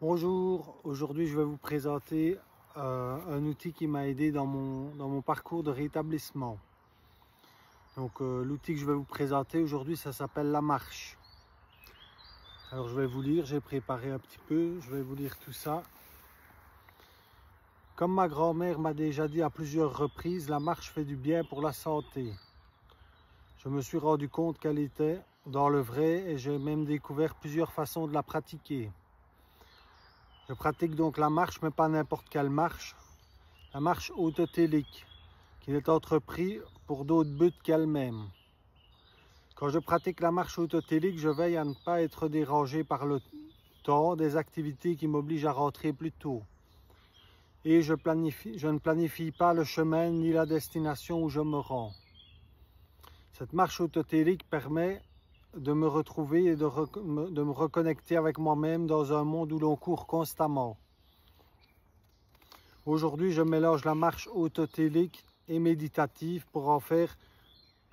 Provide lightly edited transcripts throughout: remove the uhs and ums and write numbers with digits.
Bonjour, aujourd'hui je vais vous présenter un outil qui m'a aidé dans mon parcours de rétablissement. Donc l'outil que je vais vous présenter aujourd'hui, ça s'appelle la marche. Alors je vais vous lire, j'ai préparé un petit peu, je vais vous lire tout ça. Comme ma grand-mère m'a déjà dit à plusieurs reprises, la marche fait du bien pour la santé. Je me suis rendu compte qu'elle était dans le vrai et j'ai même découvert plusieurs façons de la pratiquer. Je pratique donc la marche, mais pas n'importe quelle marche. La marche autotélique, qui n'est entreprise pour d'autres buts qu'elle-même. Quand je pratique la marche autotélique, je veille à ne pas être dérangé par le temps des activités qui m'obligent à rentrer plus tôt. Et je ne planifie pas le chemin ni la destination où je me rends. Cette marche autotélique permet de me retrouver et de me reconnecter avec moi-même dans un monde où l'on court constamment. Aujourd'hui, je mélange la marche autotélique et méditative pour en faire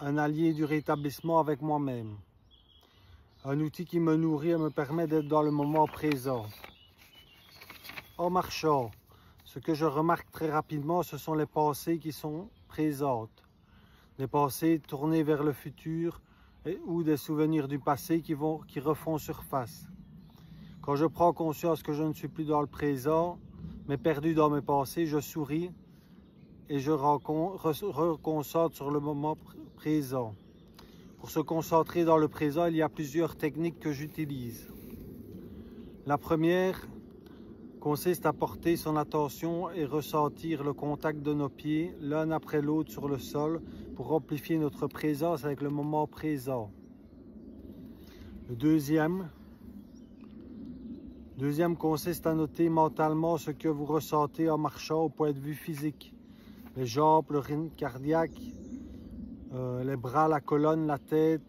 un allié du rétablissement avec moi-même. Un outil qui me nourrit et me permet d'être dans le moment présent. En marchant, ce que je remarque très rapidement, ce sont les pensées qui sont présentes. Des pensées tournées vers le futur ou des souvenirs du passé qui refont surface. Quand je prends conscience que je ne suis plus dans le présent, mais perdu dans mes pensées, je souris et je reconcentre sur le moment présent. Pour se concentrer dans le présent, il y a plusieurs techniques que j'utilise. La première consiste à porter son attention et ressentir le contact de nos pieds l'un après l'autre sur le sol pour amplifier notre présence avec le moment présent. Le deuxième consiste à noter mentalement ce que vous ressentez en marchant au point de vue physique. Les jambes, le rythme cardiaque, les bras, la colonne, la tête.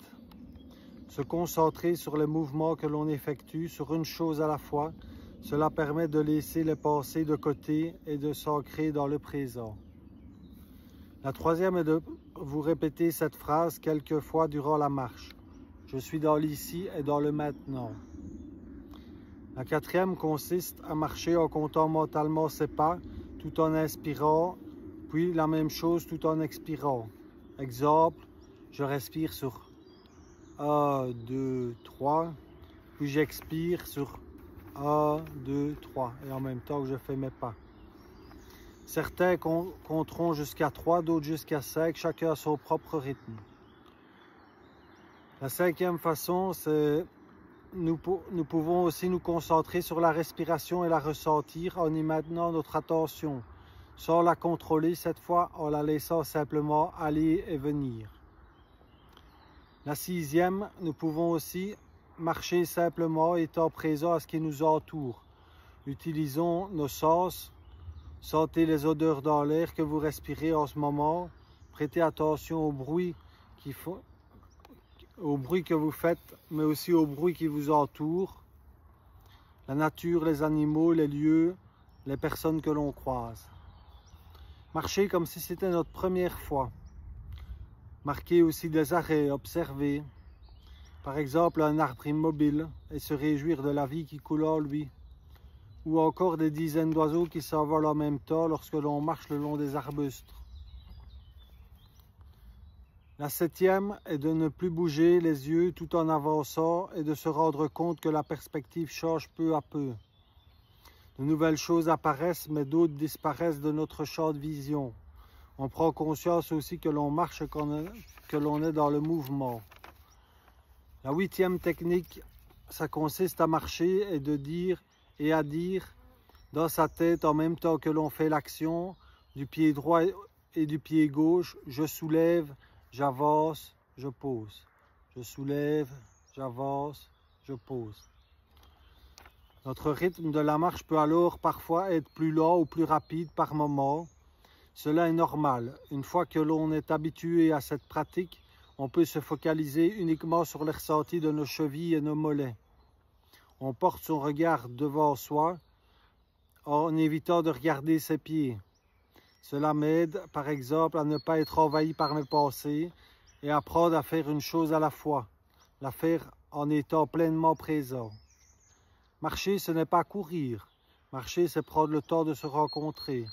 Se concentrer sur les mouvements que l'on effectue, sur une chose à la fois. Cela permet de laisser les pensées de côté et de s'ancrer dans le présent. La troisième est de vous répéter cette phrase quelques fois durant la marche. Je suis dans l'ici et dans le maintenant. La quatrième consiste à marcher en comptant mentalement ses pas tout en inspirant, puis la même chose tout en expirant. Exemple, je respire sur 1, 2, 3, puis j'expire sur 1, 2, 3, et en même temps que je fais mes pas. Certains compteront jusqu'à 3, d'autres jusqu'à 5, chacun à son propre rythme. La cinquième façon, c'est nous pouvons aussi nous concentrer sur la respiration et la ressentir en y maintenant notre attention, sans la contrôler cette fois, en la laissant simplement aller et venir. La sixième, nous pouvons aussi marcher simplement étant présent à ce qui nous entoure. Utilisons nos sens, sentez les odeurs dans l'air que vous respirez en ce moment, prêtez attention au bruit que vous faites, mais aussi au bruit qui vous entoure, la nature, les animaux, les lieux, les personnes que l'on croise. Marchez comme si c'était notre première fois. Marquez aussi des arrêts, observez. Par exemple, un arbre immobile et se réjouir de la vie qui coule en lui. Ou encore des dizaines d'oiseaux qui s'envolent en même temps lorsque l'on marche le long des arbustes. La septième est de ne plus bouger les yeux tout en avançant et de se rendre compte que la perspective change peu à peu. De nouvelles choses apparaissent, mais d'autres disparaissent de notre champ de vision. On prend conscience aussi que l'on marche, que l'on est dans le mouvement. La huitième technique, ça consiste à marcher et à dire dans sa tête en même temps que l'on fait l'action du pied droit et du pied gauche, je soulève, j'avance, je pose. Je soulève, j'avance, je pose. Notre rythme de la marche peut alors parfois être plus lent ou plus rapide par moment. Cela est normal. Une fois que l'on est habitué à cette pratique, on peut se focaliser uniquement sur les ressentis de nos chevilles et nos mollets. On porte son regard devant soi en évitant de regarder ses pieds. Cela m'aide, par exemple, à ne pas être envahi par mes pensées et apprendre à faire une chose à la fois, la faire en étant pleinement présent. Marcher, ce n'est pas courir. Marcher, c'est prendre le temps de se rencontrer,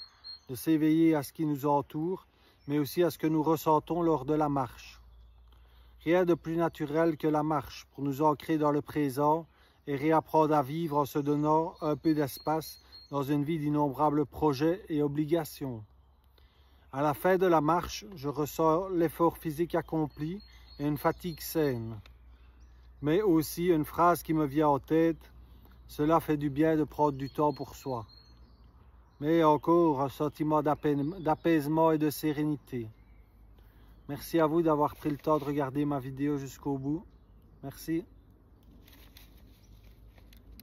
de s'éveiller à ce qui nous entoure, mais aussi à ce que nous ressentons lors de la marche. Rien de plus naturel que la marche pour nous ancrer dans le présent et réapprendre à vivre en se donnant un peu d'espace dans une vie d'innombrables projets et obligations. À la fin de la marche, je ressens l'effort physique accompli et une fatigue saine. Mais aussi une phrase qui me vient en tête, cela fait du bien de prendre du temps pour soi. Mais encore un sentiment d'apaisement et de sérénité. Merci à vous d'avoir pris le temps de regarder ma vidéo jusqu'au bout. Merci.